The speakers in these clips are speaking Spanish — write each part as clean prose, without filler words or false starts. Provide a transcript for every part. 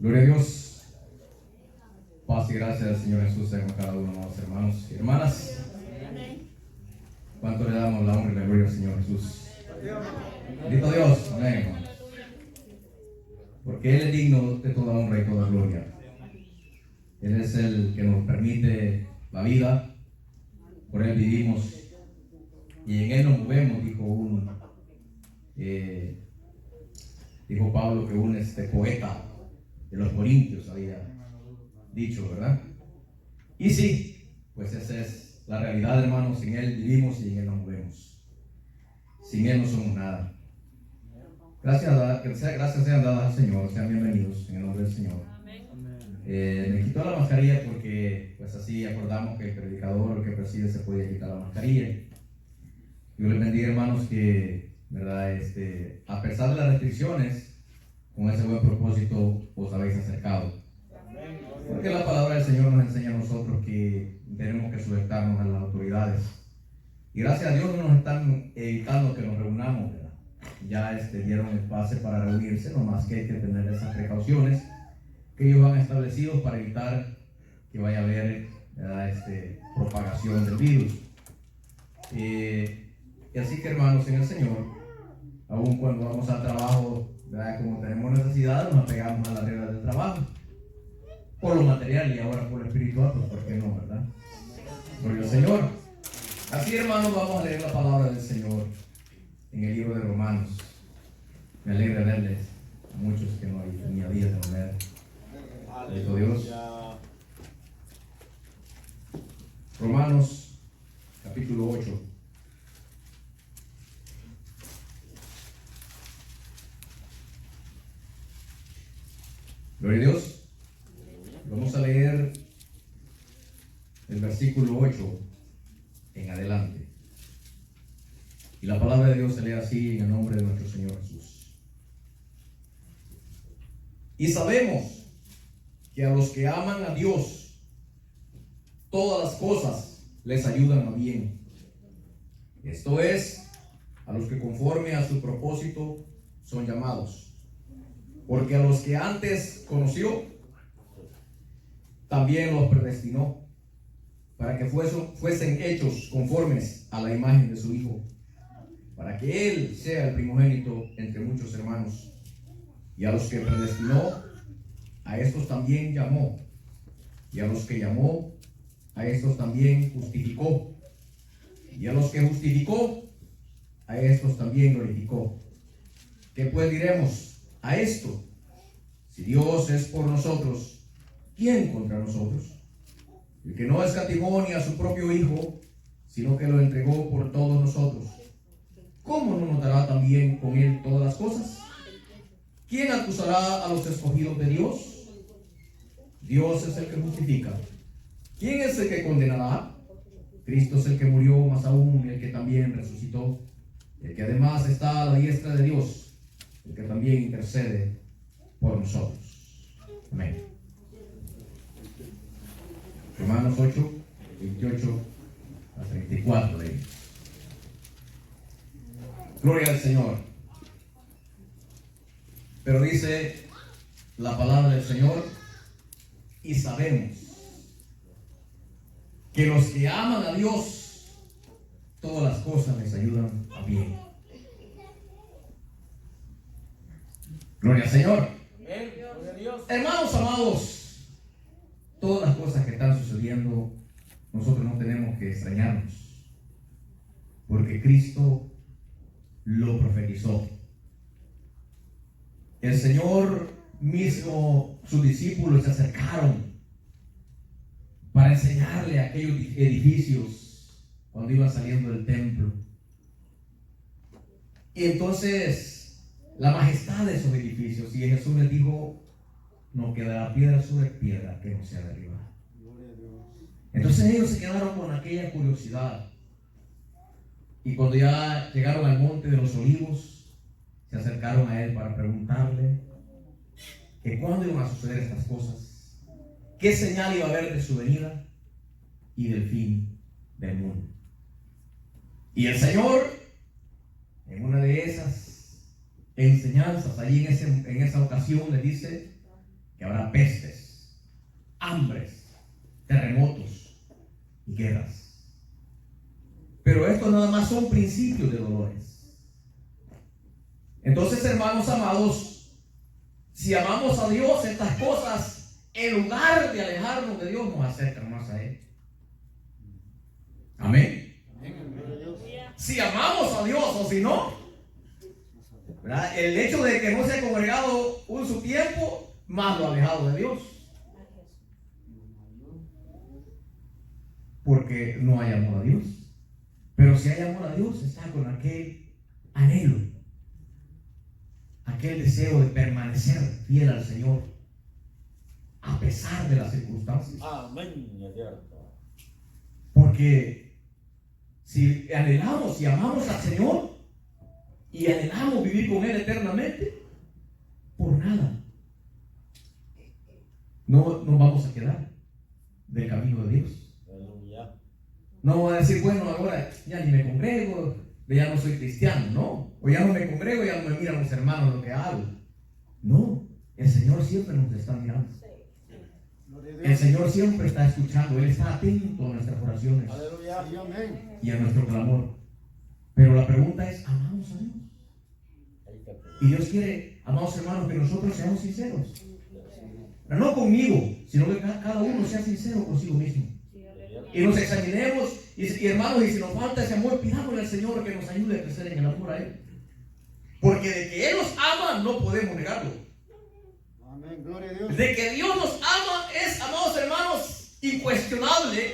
Gloria a Dios. Paz y gracias al Señor Jesús en cada uno de los hermanos y hermanas. ¿Cuánto le damos la honra y la gloria al Señor Jesús? Bendito Dios. Amén, hermanos. Porque Él es digno de toda honra y toda gloria. Él es el que nos permite la vida. Por Él vivimos y en Él nos movemos, dijo Pablo, que un poeta de los Corintios había dicho, ¿verdad? Y sí, pues esa es la realidad, hermanos. En Él vivimos y en Él nos movemos. Sin Él no somos nada. Gracias sean dadas al Señor. Sean bienvenidos en el nombre del Señor. Me quitó la mascarilla porque pues así acordamos que el predicador, el que preside, se podía quitar la mascarilla. Yo les bendiga, hermanos, que ¿verdad? A pesar de las restricciones, con ese buen propósito os habéis acercado. Porque la palabra del Señor nos enseña a nosotros que tenemos que sujetarnos a las autoridades. Y gracias a Dios no nos están evitando que nos reunamos, ¿verdad? Ya dieron el pase para reunirse, nomás que hay que tener esas precauciones que ellos han establecido para evitar que vaya a haber propagación del virus. Y así que, hermanos, en el Señor, aun cuando vamos al trabajo, ¿verdad? Como tenemos necesidad, nos apegamos a las reglas del trabajo, por lo material y ahora por lo espiritual, pues ¿por qué no, verdad? Gloria al Señor. Así, hermanos, vamos a leer la palabra del Señor en el libro de Romanos. Me alegra verles a muchos que no tenía días de no ver. Bendito Dios. Romanos capítulo 8. Gloria a Dios. Vamos a leer el versículo 8 en adelante. Y la palabra de Dios se lee así en el nombre de nuestro Señor Jesús. Y sabemos que a los que aman a Dios, todas las cosas les ayudan a bien. Esto es, a los que conforme a su propósito son llamados. Porque a los que antes conoció, también los predestinó, para que fuesen hechos conformes a la imagen de su Hijo, para que Él sea el primogénito entre muchos hermanos. Y a los que predestinó, a estos también llamó, y a los que llamó, a estos también justificó, y a los que justificó, a estos también glorificó. ¿Qué pues diremos a esto? Si Dios es por nosotros, ¿quién contra nosotros? El que no escatimó ni a su propio Hijo, sino que lo entregó por todos nosotros, ¿cómo no nos dará también con Él todas las cosas? ¿Quién acusará a los escogidos de Dios? Dios es el que justifica. ¿Quién es el que condenará? Cristo es el que murió, más aún el que también resucitó, el que además está a la diestra de Dios, el que también intercede por nosotros. Amén. Romanos 8, 28 a 34 de ellos. Gloria al Señor. Pero dice la palabra del Señor, y sabemos que los que aman a Dios, todas las cosas les ayudan a bien. Gloria al Señor. Hermanos amados, todas las cosas que están sucediendo, nosotros no tenemos que extrañarnos, porque Cristo lo profetizó. El Señor mismo, sus discípulos se acercaron para enseñarle aquellos edificios cuando iban saliendo del templo. Y entonces la majestad de esos edificios, y Jesús les dijo, no quedará piedra sobre piedra que no sea derribada. Entonces ellos se quedaron con aquella curiosidad, y cuando ya llegaron al monte de los olivos, se acercaron a Él para preguntarle que cuándo iban a suceder estas cosas, qué señal iba a haber de su venida y del fin del mundo. Y el Señor, en una de esas enseñanzas, allí en esa ocasión, le dice, que habrá pestes, hambres, terremotos y guerras. Pero esto nada más son principios de dolores. Entonces, hermanos amados, si amamos a Dios, estas cosas, en lugar de alejarnos de Dios, nos acercan más a Él. Amén. Si amamos a Dios o si no, ¿verdad? El hecho de que no se ha congregado un su tiempo, más lo ha alejado de Dios. Porque no hay amor a Dios. Pero si hay amor a Dios, está con aquel anhelo, aquel deseo de permanecer fiel al Señor a pesar de las circunstancias. Amén. Porque si anhelamos y amamos al Señor y anhelamos vivir con Él eternamente, por nada no nos vamos a quedar del camino de Dios. No voy a decir, bueno, ahora ya ni me congrego, ya no soy cristiano, no. O ya no me congrego, ya no me miran los hermanos lo que hago. No, el Señor siempre nos está mirando. El Señor siempre está escuchando, Él está atento a nuestras oraciones y a nuestro clamor. Pero la pregunta es, ¿amamos a Dios? Y Dios quiere, amados hermanos, que nosotros seamos sinceros. Pero no conmigo, sino que cada uno sea sincero consigo mismo. Y nos examinemos, y hermanos, y si nos falta ese amor, pidámosle al Señor que nos ayude a crecer en el amor a Él. Porque de que Él nos ama, no podemos negarlo. Amén, gloria a Dios. De que Dios nos ama es, amados hermanos, incuestionable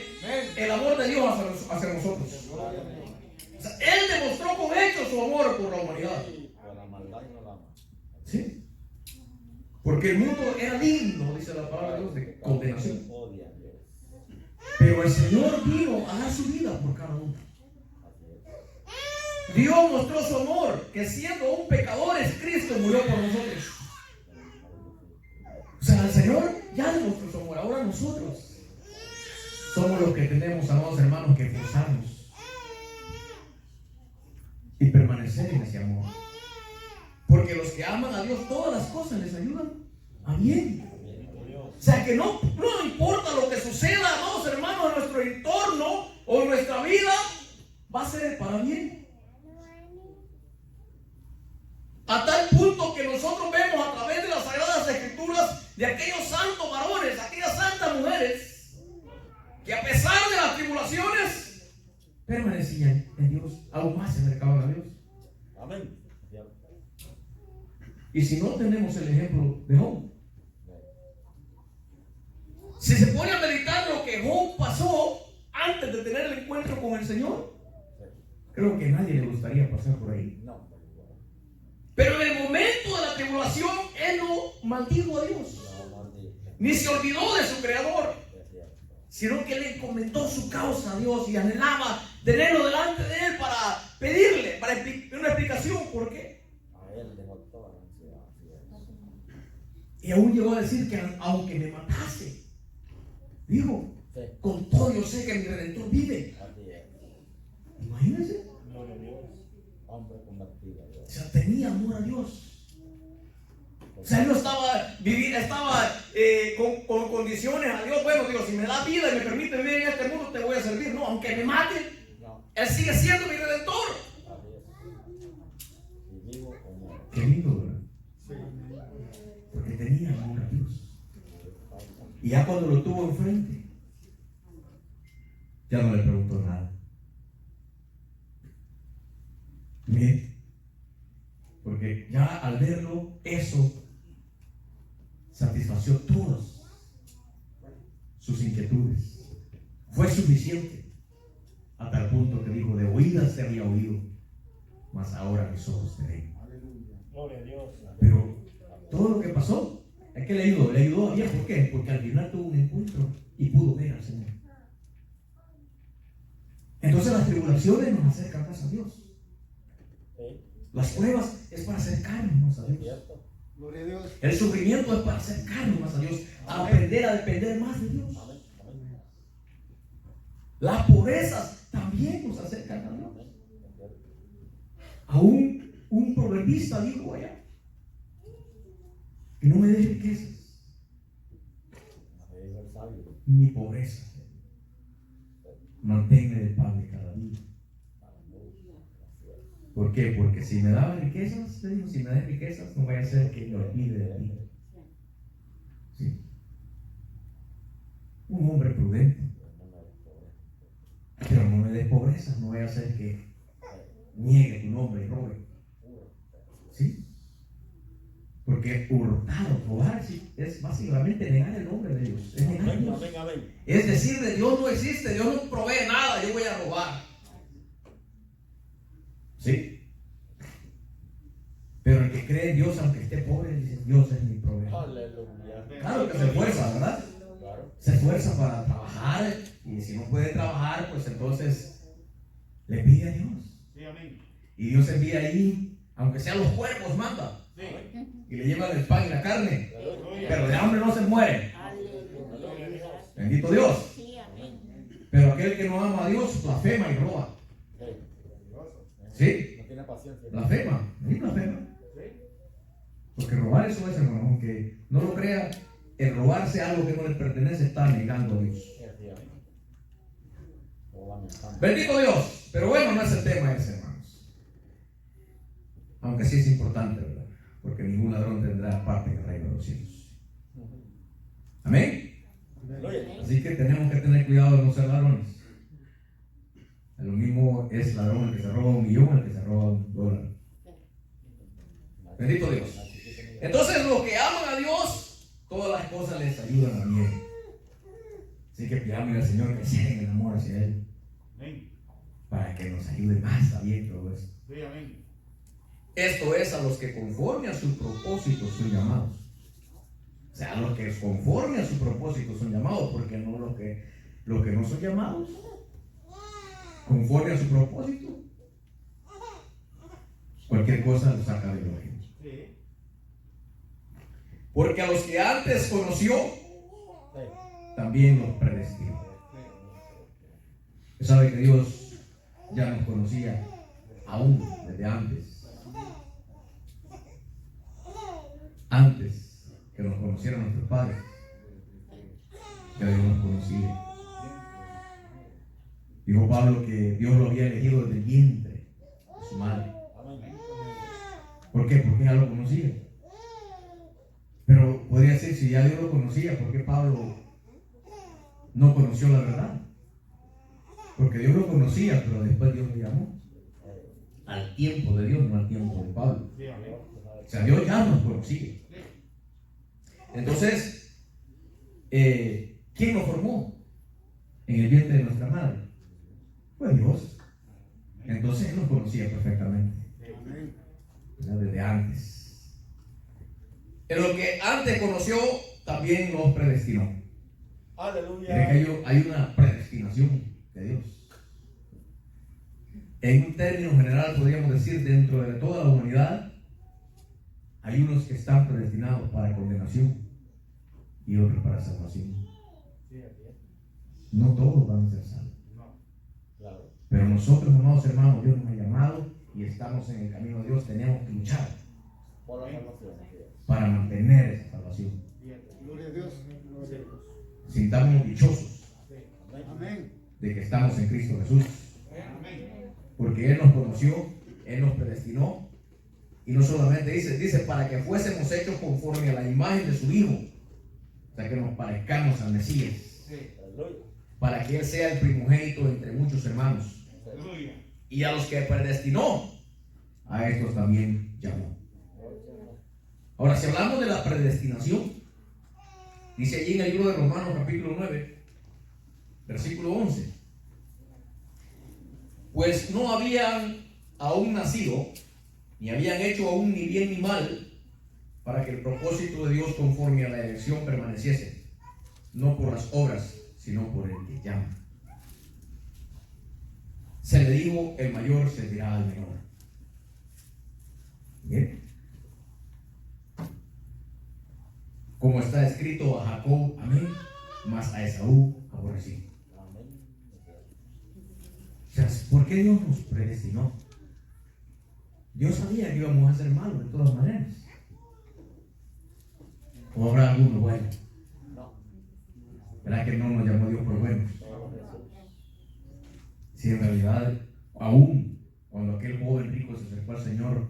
el amor de Dios hacia nosotros. O sea, Él demostró con hechos su amor por la humanidad. ¿Sí? Porque el mundo era digno, dice la palabra de Dios, de condenación. Pero el Señor vino a dar su vida por cada uno. Dios mostró su amor, que siendo un pecador, Cristo murió por nosotros. O sea, el Señor ya demostró su amor. Ahora nosotros somos los que tenemos, amados hermanos, que esforzarnos y permanecer en ese amor. Porque los que aman a Dios, todas las cosas les ayudan a bien. O sea, que no importa lo que suceda, amados hermanos, en nuestro entorno o en nuestra vida, va a ser para bien. A tal punto que nosotros vemos a través de las Sagradas Escrituras de aquellos santos varones, aquellas santas mujeres, que a pesar de las tribulaciones, permanecían en Dios, aún más se acercaban a Dios. Amén. Y si no tenemos el ejemplo de Job, si se pone a meditar lo que Job pasó antes de tener el encuentro con el Señor, creo que a nadie le gustaría pasar por ahí. Pero en el momento de la tribulación, él no maldijo a Dios, ni se olvidó de su Creador, sino que le encomendó su causa a Dios y anhelaba tenerlo delante de él para pedirle, para una explicación por qué. Y aún llegó a decir que aunque me matase, dijo, con todo yo sé que mi Redentor vive. Imagínense. O sea, tenía amor a Dios. O sea, él no estaba con condiciones a Dios. Bueno, Dios, si me da vida y me permite vivir en este mundo, te voy a servir. No, aunque me mate, Él sigue siendo mi Redentor. Qué lindo, ¿verdad? Porque tenía amor a Dios. Y ya cuando lo tuvo enfrente, ya no le preguntó nada. Bien. Porque ya al verlo, eso satisfació todas sus inquietudes. Fue suficiente a tal punto que dijo, de oídas te había oído, mas ahora mis ojos te ven. Gloria a Dios. Pero todo lo que pasó, es que le ayudó a Dios. ¿Por qué? Porque al final tuvo un encuentro y pudo ver al Señor. Entonces las tribulaciones nos acercan más a Dios. Las pruebas es para acercarnos más a Dios. Gloria a Dios. El sufrimiento es para acercarnos más a Dios, a aprender a depender más de Dios. Las pobrezas también nos acercan a Dios. Aún un proverbista dijo allá, que no me des riquezas, ni pobreza. Manténme del pan de cada día. ¿Por qué? Porque si me daba riquezas, le digo, si me da riquezas, no vaya a ser que me olvide de ti. Sí. Un hombre prudente. Pero no me des pobreza, no vaya a ser que niegue tu nombre y robe. ¿Sí? Porque hurtar, robar, es básicamente negar el nombre de Dios. Es negar a Amén, Dios. amén, amén. Es decir, de Dios no existe, Dios no provee nada, yo voy a robar. ¿Sí? Pero el que cree en Dios, aunque esté pobre, dice, Dios es mi proveedor. Aleluya. Claro que se esfuerza, ¿verdad? Claro. Se esfuerza para trabajar, y si no puede trabajar, pues entonces le pide a Dios. Sí, amén. Y Dios envía ahí, aunque sean los cuervos, manda. Sí. Y le llevan el pan y la carne. Aleluya. Pero de hambre no se mueren. Aleluya. Bendito Dios. Sí, amén. Pero aquel que no ama a Dios, blasfema y roba. ¿Sí? No tiene paciencia. Blasfema. ¿Sí? Blasfema. Porque robar eso es, hermano, aunque no lo crea, el robarse algo que no le pertenece está negando a Dios. Bendito Dios. Pero bueno, no es el tema ese, hermanos. Aunque sí es importante, ¿verdad? Porque ningún ladrón tendrá parte en el reino de los cielos. Amén. Así que tenemos que tener cuidado de no ser ladrones. Lo mismo es ladrón el que se roba $1,000,000, el que se roba $1. Bendito Dios. Entonces, los que aman a Dios, todas las cosas les ayudan a bien. Así que pidamos al Señor que se en amor hacia Él, para que nos ayude más a bien todo esto. Sí, amén. Esto es a los que conforme a su propósito son llamados. O sea, a los que conforme a su propósito son llamados, porque no los que no son llamados, conforme a su propósito, cualquier cosa los saca de gloria. Sí. Porque a los que antes conoció, también los predestinó. Usted sabe que Dios ya nos conocía aún desde antes. Antes que nos conocieran nuestros padres, ya Dios nos conocía. Dijo Pablo que Dios lo había elegido desde el vientre de su madre. ¿Por qué? Porque ya lo conocía. Pero podría ser, si ya Dios lo conocía, ¿por qué Pablo no conoció la verdad? Porque Dios lo conocía, pero después Dios lo llamó. Al tiempo de Dios, no al tiempo de Pablo. Sí, amén. O sea, Dios ya nos conocía. Entonces, ¿quién nos formó? En el vientre de nuestra madre. Pues Dios. Entonces Él nos conocía perfectamente. Amén. Desde antes. En lo que antes conoció, también nos predestinó. Mire Aleluya. que hay una predestinación de Dios. En un término general podríamos decir, dentro de toda la humanidad, hay unos que están predestinados para condenación y otros para salvación. No todos van a ser salvos. Claro. Pero nosotros, amados hermanos, Dios nos ha llamado y estamos en el camino de Dios. Tenemos que luchar Por la salvación. para mantener esa salvación. Gloria a Dios. Gloria a Dios. Sintámonos dichosos Amén. de que estamos en Cristo Jesús. Amén. Porque Él nos conoció, Él nos predestinó. Y no solamente dice para que fuésemos hechos conforme a la imagen de su Hijo. O sea, que nos parezcamos al Mesías. Sí. Aleluya. Para que Él sea el primogénito entre muchos hermanos. Aleluya. Y a los que predestinó, a estos también llamó. Ahora, si hablamos de la predestinación, dice allí en el libro de Romanos capítulo 9, versículo 11. Pues no habían aún nacido, ni habían hecho aún ni bien ni mal, para que el propósito de Dios conforme a la elección permaneciese, no por las obras, sino por el que llama. Se le dijo, el mayor servirá al menor. ¿Bien? Como está escrito, a Jacob amén, mas a Esaú aborrecí. Amén. O sea, ¿por qué Dios nos predestinó? Dios sabía que íbamos a ser malos de todas maneras. ¿O habrá alguno bueno? No. ¿Verdad que no nos llamó Dios por buenos? Si en realidad, aún cuando aquel joven rico se acercó al Señor,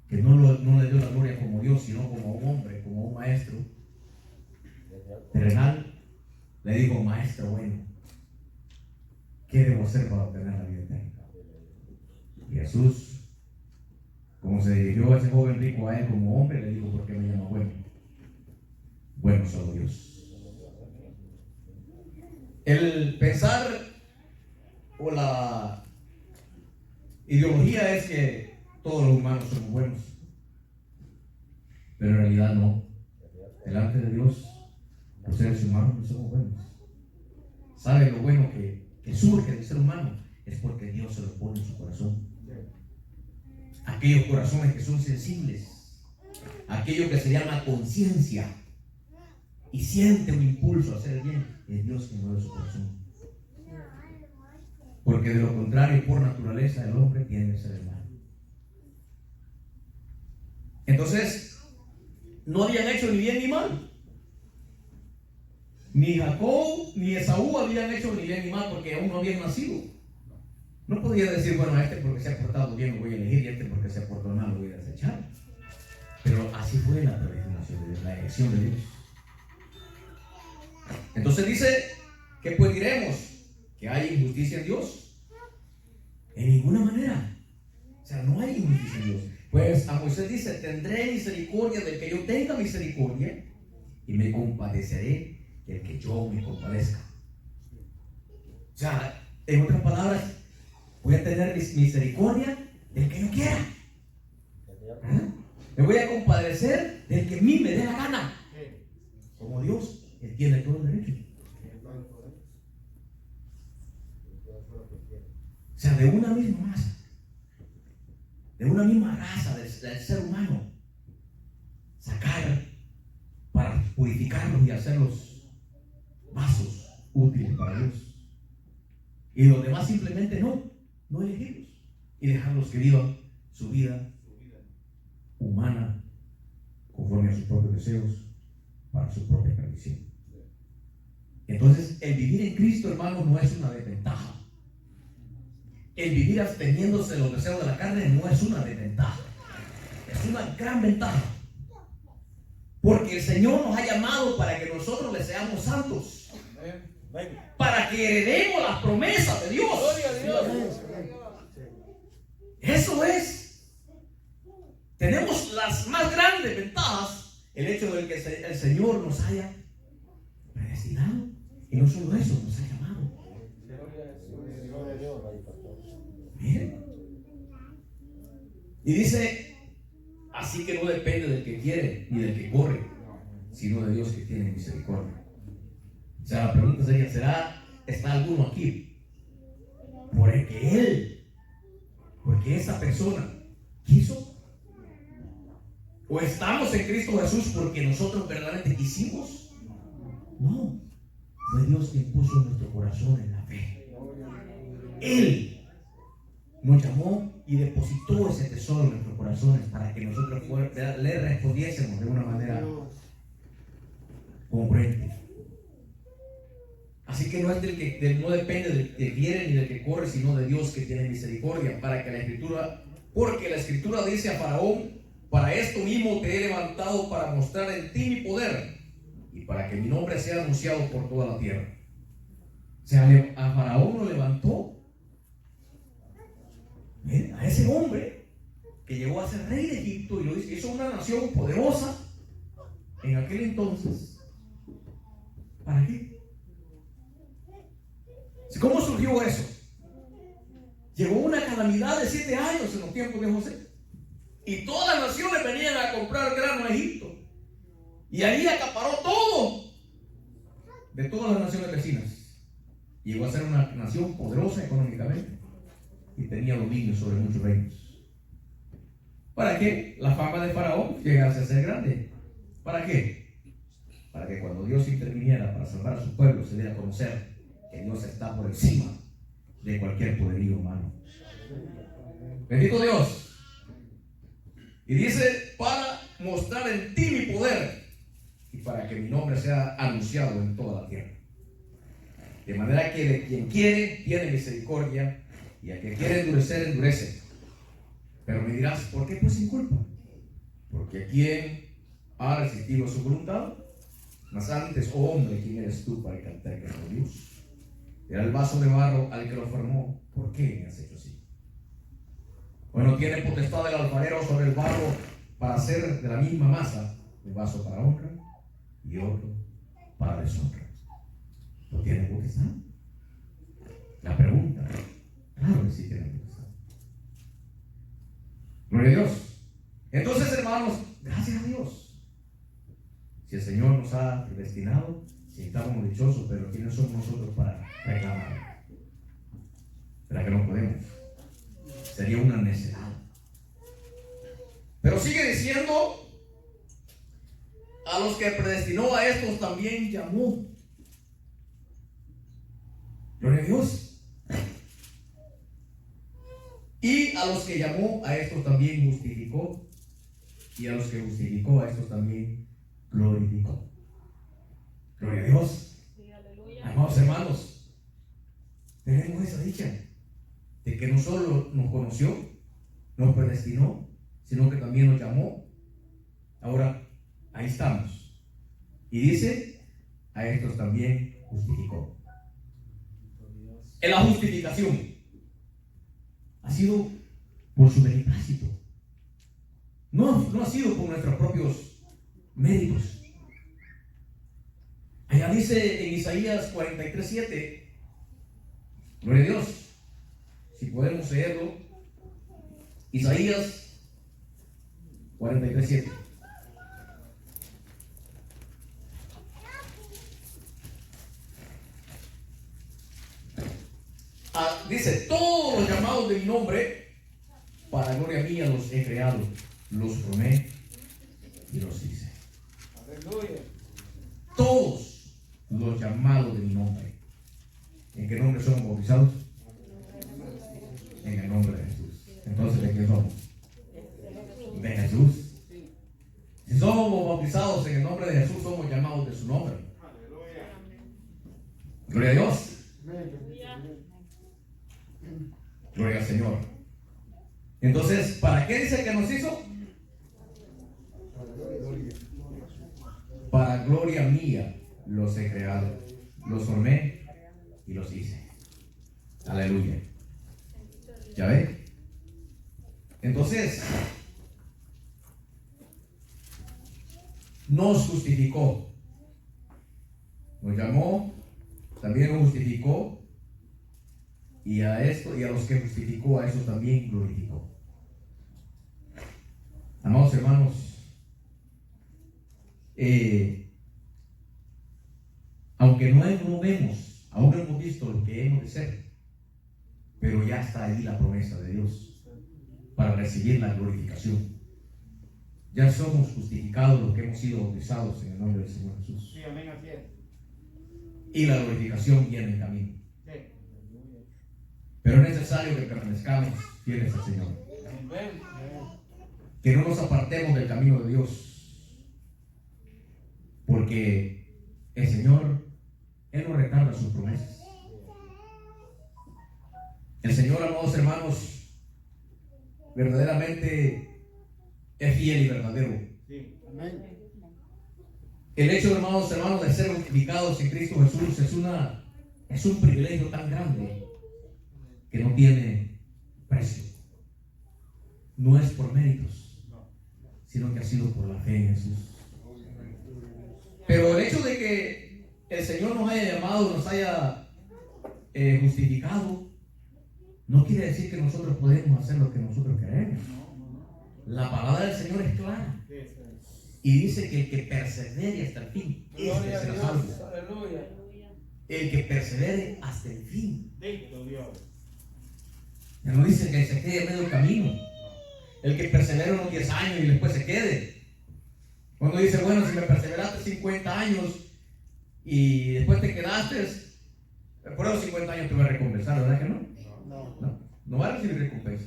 que no le dio la gloria como Dios, sino como un hombre, como un maestro terrenal, le dijo: maestro bueno, ¿qué debo hacer para obtener la vida eterna? Y Jesús, como se dirigió a ese joven rico a él como hombre, le dijo: ¿por qué me llama bueno? Bueno solo Dios. El pensar o la ideología es que todos los humanos somos buenos, pero en realidad no. Delante de Dios, los seres humanos no somos buenos. ¿Sabe lo bueno que surge del ser humano? Es porque Dios se lo pone en su corazón. Aquellos corazones que son sensibles, aquello que se llama conciencia y siente un impulso a hacer el bien, es Dios que mueve su corazón. Porque de lo contrario, por naturaleza, el hombre tiene que ser el mal. Entonces, no habían hecho ni bien ni mal. Ni Jacob ni Esaú habían hecho ni bien ni mal, porque aún no habían nacido. No podía decir: bueno, a este porque se ha portado bien lo voy a elegir, y a este porque se ha portado mal lo voy a desechar. Pero así fue la predestinación de Dios, la elección de Dios. Entonces dice: ¿qué pues diremos? ¿Que hay injusticia en Dios? En ninguna manera. O sea, no hay injusticia en Dios. Pues a Moisés dice: tendré misericordia del que yo tenga misericordia, y me compadeceré del que yo me compadezca. O sea, en otras palabras, voy a tener misericordia del que yo quiera. Me voy a compadecer del que a mí me dé la gana. Como Dios, Él tiene todo el derecho. O sea, de una misma masa, de una misma raza del ser humano, sacar para purificarlos y hacerlos vasos útiles para Dios. Y los demás simplemente no elegirlos y dejarlos que vivan su vida humana conforme a sus propios deseos para su propia perdición. Entonces, el vivir en Cristo, hermano, no es una desventaja. El vivir absteniéndose de los deseos de la carne no es una desventaja, es una gran ventaja. Porque el Señor nos ha llamado para que nosotros le seamos santos, para que heredemos las promesas de Dios. Gloria a Dios. Eso es. Tenemos las más grandes ventajas, el hecho de que el Señor nos haya predestinado, y no solo eso, nos ha llamado. Miren. Y dice: así que no depende del que quiere ni del que corre, sino de Dios que tiene misericordia. O sea, la pregunta sería: ¿está alguno aquí porque esa persona quiso? ¿O estamos en Cristo Jesús porque nosotros verdaderamente quisimos? No, fue Dios quien puso en nuestro corazón en la fe. Él nos llamó y depositó ese tesoro en nuestros corazones para que nosotros le respondiésemos de una manera congruente. Así que no es no depende del que quiere ni del que corre, sino de Dios que tiene misericordia, porque la Escritura dice a Faraón: para esto mismo te he levantado, para mostrar en ti mi poder y para que mi nombre sea anunciado por toda la tierra. O sea, a Faraón lo levantó, a ese hombre que llegó a ser rey de Egipto, y lo hizo una nación poderosa en aquel entonces. ¿Para qué? ¿Cómo surgió eso? Llegó una calamidad de 7 años en los tiempos de José, y todas las naciones venían a comprar grano a Egipto, y ahí acaparó todo de todas las naciones vecinas. Llegó a ser una nación poderosa económicamente y tenía dominio sobre muchos reinos. ¿Para qué? La fama de Faraón llegase a ser grande. ¿Para qué? Para que cuando Dios interviniera para salvar a su pueblo, se diera a conocer que Dios está por encima de cualquier poderío humano. Bendito Dios. Y dice: para mostrar en ti mi poder y para que mi nombre sea anunciado en toda la tierra. De manera que de quien quiere, tiene misericordia, y a quien quiere endurecer, endurece. Pero me dirás, ¿por qué pues sin culpa? Porque quien ha resistido su voluntad, mas antes, oh hombre, ¿quién eres tú para cantar que es Dios? Era el vaso de barro al que lo formó. ¿Por qué me has hecho así? Bueno, tiene potestad el alfarero sobre el barro para hacer de la misma masa un vaso para honra y otro para deshonra. ¿No tiene potestad? La pregunta, claro que sí tiene potestad. Gloria a Dios. Entonces, hermanos, gracias a Dios. Si el Señor nos ha predestinado, si estamos dichosos, pero ¿quiénes somos nosotros para reclamar? ¿Verdad que no podemos? Sería una necedad. Pero sigue diciendo, a los que predestinó a estos también llamó. Gloria a Dios. Y a los que llamó a estos también justificó. Y a los que justificó a estos también glorificó. Gloria a Dios. Sí, aleluya. Amados hermanos, tenemos esa dicha de que no solo nos conoció, nos predestinó, sino que también nos llamó. Ahora, ahí estamos. Y dice, a estos también justificó. En la justificación ha sido por su beneplácito. No ha sido por nuestros propios méritos. Allá dice en Isaías 43:7, gloria a Dios, si podemos leerlo, Isaías 43:7. Dice, todos los llamados de mi nombre, para gloria mía los he creado, los formé y los hice. Aleluya. Todos los llamados de mi nombre. ¿En qué nombre somos bautizados? En el nombre de Jesús. Entonces, ¿de qué somos? De Jesús. Si somos bautizados en el nombre de Jesús, somos llamados de su nombre. Gloria a Dios. Gloria al Señor. Entonces, ¿para qué dice que nos hizo? Para gloria mía los he creado, los formé y los hice. Aleluya. ¿Ya ve? Entonces, nos justificó, nos llamó, también nos justificó, y a esto y a los que justificó, a eso también glorificó. Amados hermanos, aunque no vemos, aún no hemos visto lo que hemos de ser, pero ya está ahí la promesa de Dios para recibir la glorificación. Ya somos justificados los que hemos sido bautizados en el nombre del Señor Jesús. Sí, amén, así es. Y la glorificación viene en camino. Sí. Pero es necesario que permanezcamos fieles al Señor. Que no nos apartemos del camino de Dios. Porque el Señor, Él no retarda sus promesas. El Señor, amados hermanos, verdaderamente es fiel y verdadero. Sí, amén. El hecho, hermanos, de ser justificados en Cristo Jesús es un privilegio tan grande que no tiene precio. No es por méritos, sino que ha sido por la fe en Jesús. Pero el hecho de que el Señor nos haya llamado, nos haya justificado, no quiere decir que nosotros podemos hacer lo que nosotros queremos. La palabra del Señor es clara y dice que el que persevere hasta el fin, este será salvo. Aleluya. El que persevere hasta el fin. Bendito Dios. Ya no dice que se quede en medio camino. El que persevere unos 10 años y después se quede. Cuando dice, bueno, si me perseveraste 50 años y después te quedaste, por esos 50 años te voy a recompensar, ¿verdad que no? No va a recibir recompensa.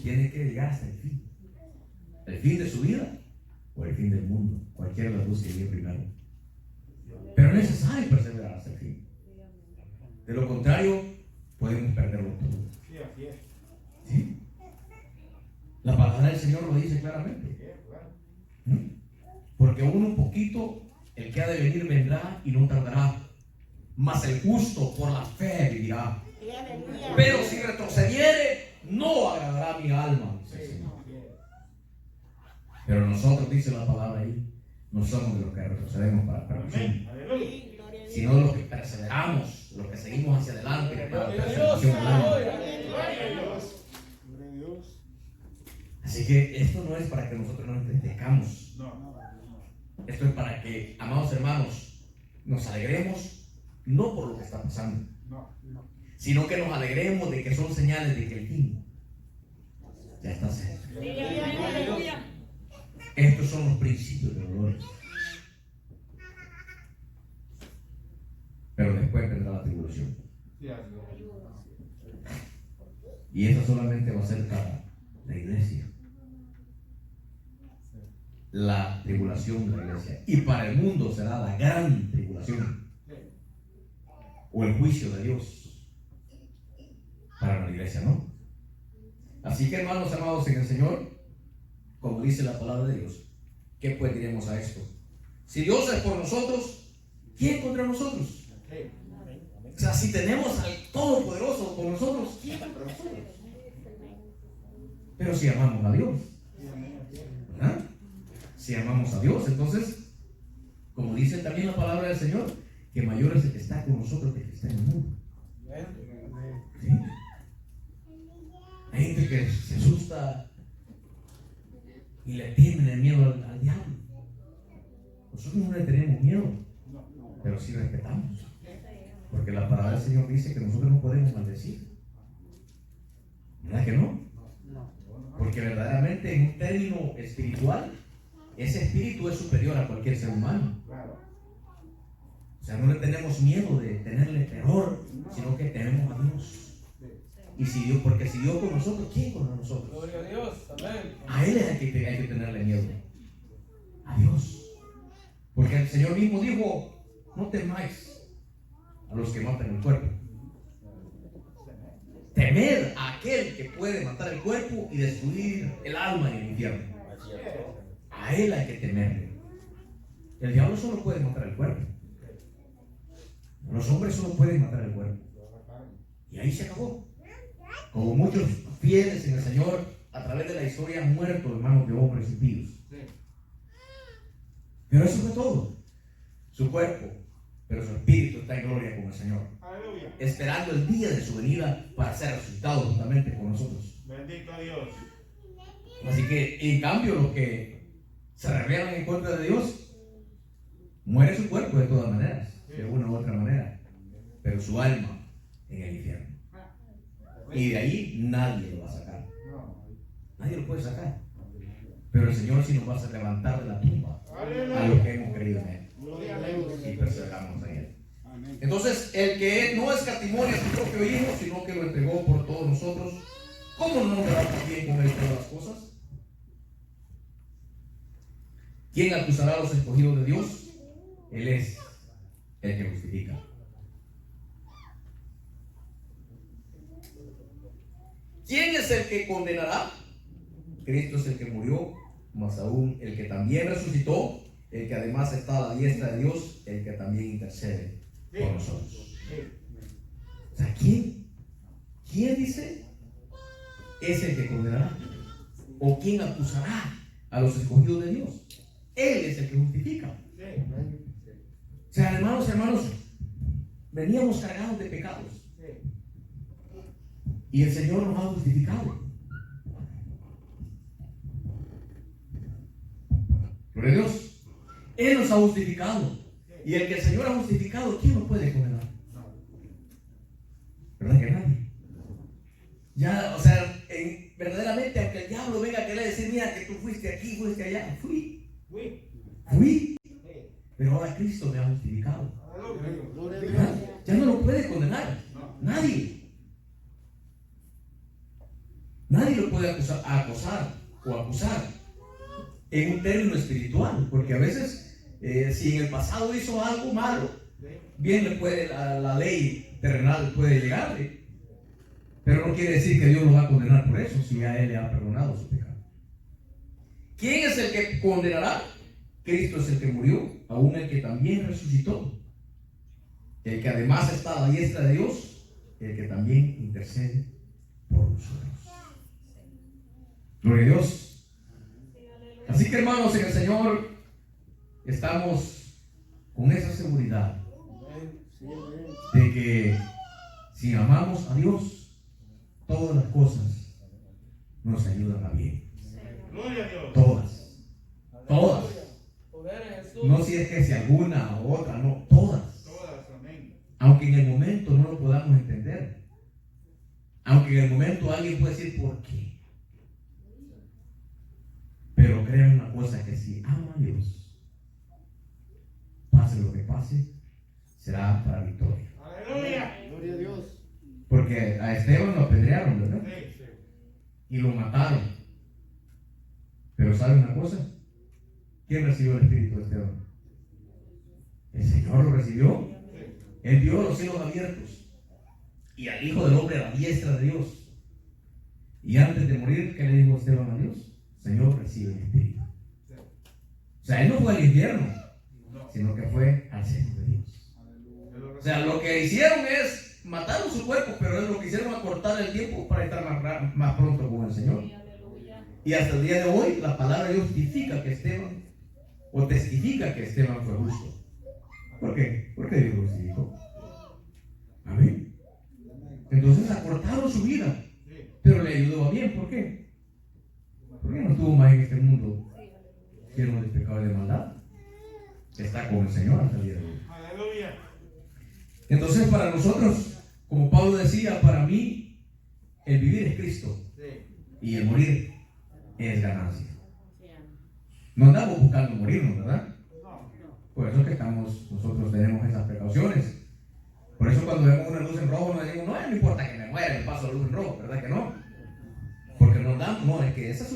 Tiene que llegar hasta el fin. El fin de su vida o el fin del mundo. Cualquiera de las dos que llegue primero. Pero es necesario perseverar hasta el fin. De lo contrario, podemos perderlo todo. Sí, así es. ¿Sí? La palabra del Señor lo dice claramente. Sí, claro. ¿Mm? Porque un poquito, el que ha de venir vendrá y no tardará. Mas el justo por la fe vivirá. Pero si retrocediere, no agradará mi alma. Dice el Señor. Pero nosotros, dice la palabra ahí, no somos de los que retrocedemos para perdición, Amén. Aleluya. sino de los que perseveramos, los que seguimos hacia adelante para la preservación del alma. Así que esto no es para que nosotros nos entristezcamos. No. Esto es para que, amados hermanos, nos alegremos no por lo que está pasando, No. sino que nos alegremos de que son señales de que el fin ya está cerca. Estos son los principios de dolores. Pero después vendrá la tribulación. Sí, así es. Y esa solamente va a ser para la iglesia. La tribulación de la iglesia. Y para el mundo será la gran tribulación. O el juicio de Dios. Para la iglesia, ¿no? Así que, hermanos amados en el Señor, como dice la palabra de Dios, ¿qué pues diremos a esto? Si Dios es por nosotros, ¿quién contra nosotros? O sea, si tenemos al Todopoderoso con nosotros, ¿quién contra nosotros? Pero si amamos a Dios, ¿verdad? Si amamos a Dios, entonces, como dice también la palabra del Señor, que mayor es el que está con nosotros que el que está en el mundo. ¿Sí? Hay gente que se asusta y le tiene miedo al diablo. Nosotros no le tenemos miedo, pero sí respetamos. Porque la palabra del Señor dice que nosotros no podemos maldecir. ¿Verdad que no? Porque verdaderamente en un término espiritual, ese espíritu es superior a cualquier ser humano. O sea, no le tenemos miedo de tenerle terror, sino que tenemos a Dios. Y si Dios, porque si Dios con nosotros, ¿quién con nosotros? Gloria a Dios. Amén. A Él es al que hay que tenerle miedo. A Dios. Porque el Señor mismo dijo, no temáis a los que matan el cuerpo. Temed a aquel que puede matar el cuerpo y destruir el alma en el infierno. A Él hay que temerle. El diablo solo puede matar el cuerpo. Los hombres solo pueden matar el cuerpo. Y ahí se acabó. Como muchos fieles en el Señor, a través de la historia han muerto en manos de hombres impíos. Pero eso fue todo. Su cuerpo, pero su espíritu está en gloria con el Señor. Aleluya. Esperando el día de su venida para ser resucitado juntamente con nosotros. Bendito Dios. Así que, en cambio, los que se rebelan en contra de Dios, muere su cuerpo de todas maneras, de una u otra manera, pero su alma en el infierno. Y de ahí nadie lo va a sacar. Nadie lo puede sacar. Pero el Señor sí nos va a hacer levantar de la tumba a los que hemos creído en Él y perseveramos en Él. Entonces, el que no escatimó a su propio Hijo, sino que lo entregó por todos nosotros, ¿cómo no nos dará también con Él todas las cosas? ¿Quién acusará a los escogidos de Dios? Él es el que justifica. ¿Quién es el que condenará? Cristo es el que murió, más aún el que también resucitó, el que además está a la diestra de Dios, el que también intercede por nosotros. O sea, ¿quién dice? Es el que condenará. ¿O quién acusará a los escogidos de Dios? Él es el que justifica. O sea, hermanos, veníamos cargados de pecados. Y el Señor nos ha justificado. Gloria a Dios. Él nos ha justificado. Y el que el Señor ha justificado, ¿quién nos puede condenar? ¿Verdad que nadie? Ya, o sea, verdaderamente, aunque el diablo venga a querer decir, mira que tú fuiste aquí, fuiste allá, fui. Pero ahora Cristo me ha justificado. ¿Verdad? Ya no lo puede condenar. Nadie. Nadie lo puede acosar o acusar en un término espiritual, porque a veces si en el pasado hizo algo malo, bien le puede, la ley terrenal puede llegarle, pero no quiere decir que Dios lo va a condenar por eso si a él le ha perdonado su pecado. ¿Quién es el que condenará? Cristo es el que murió, aún el que también resucitó, el que además está a la diestra de Dios, el que también intercede por nosotros. Gloria a Dios. Así que, hermanos, en el Señor estamos con esa seguridad de que si amamos a Dios, todas las cosas nos ayudan a bien. Gloria a Dios. Todas. No si es que si alguna u otra, no, todas. Todas, amén. Aunque en el momento no lo podamos entender. Aunque en el momento alguien puede decir ¿por qué? Pero crean una cosa, que si ama a Dios, pase lo que pase, será para victoria. Aleluya. Gloria a Dios. Porque a Esteban lo apedrearon, ¿verdad? Sí. Y lo mataron. Pero ¿saben una cosa? ¿Quién recibió el Espíritu de Esteban? El Señor lo recibió. Él vio los cielos abiertos y al Hijo del Hombre a la diestra de Dios. Y antes de morir, ¿qué le dijo Esteban a Dios? Señor, recibe el Espíritu. O sea, él no fue al infierno, sino que fue al seno de Dios. O sea, lo que hicieron es mataron su cuerpo, pero es lo que hicieron acortar el tiempo para estar más pronto con el Señor. Y hasta el día de hoy, la palabra de Dios testifica que Esteban fue justo. ¿Por qué? Porque Dios lo justificó. Amén. Entonces acortaron su vida, pero le ayudó a bien. ¿Por qué? Porque no estuvo más en este mundo lleno de pecado y de maldad. Está con el Señor hasta el día de hoy. Aleluya. Entonces, para nosotros, como Pablo decía, para mí el vivir es Cristo y el morir es ganancia. No andamos buscando morirnos, ¿verdad? Por eso que nosotros tenemos esas precauciones. Por eso cuando vemos una luz en rojo nos decimos, no importa que me muera, me paso la luz en rojo, ¿verdad que no? Porque nos damos, no, es que esa es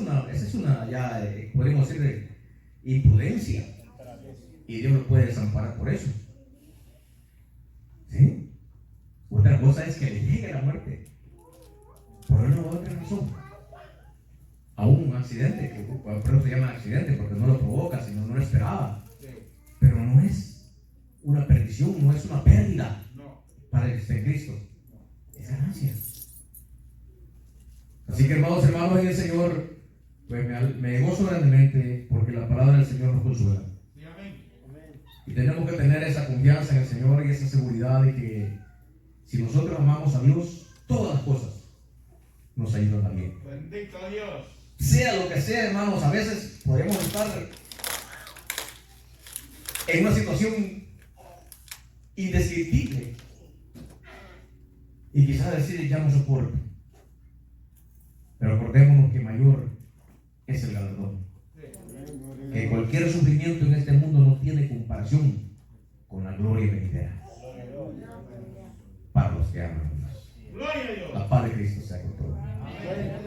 una ya, podemos decir, de imprudencia. Y Dios nos puede desamparar por eso. ¿Sí? Otra cosa es que le llegue la muerte. Por una u otra razón. A un accidente, que por eso se llama accidente, porque no lo provoca, sino no lo esperaba. Pero no es una perdición, no es una pérdida para el que esté en Cristo. Es ganancia. Así que, hermanos en el Señor, pues me gozo grandemente porque la palabra del Señor nos consuela. Y tenemos que tener esa confianza en el Señor y esa seguridad de que si nosotros amamos a Dios, todas las cosas nos ayudan a bien. Bendito Dios. Sea lo que sea, hermanos, a veces podemos estar en una situación indescriptible y quizás decir ya no soporto. Pero acordémonos que mayor es el galardón. Que cualquier sufrimiento en este mundo no tiene comparación con la gloria venidera para los que aman a Dios. Gloria a Dios. La paz de Cristo sea con todos. Amén.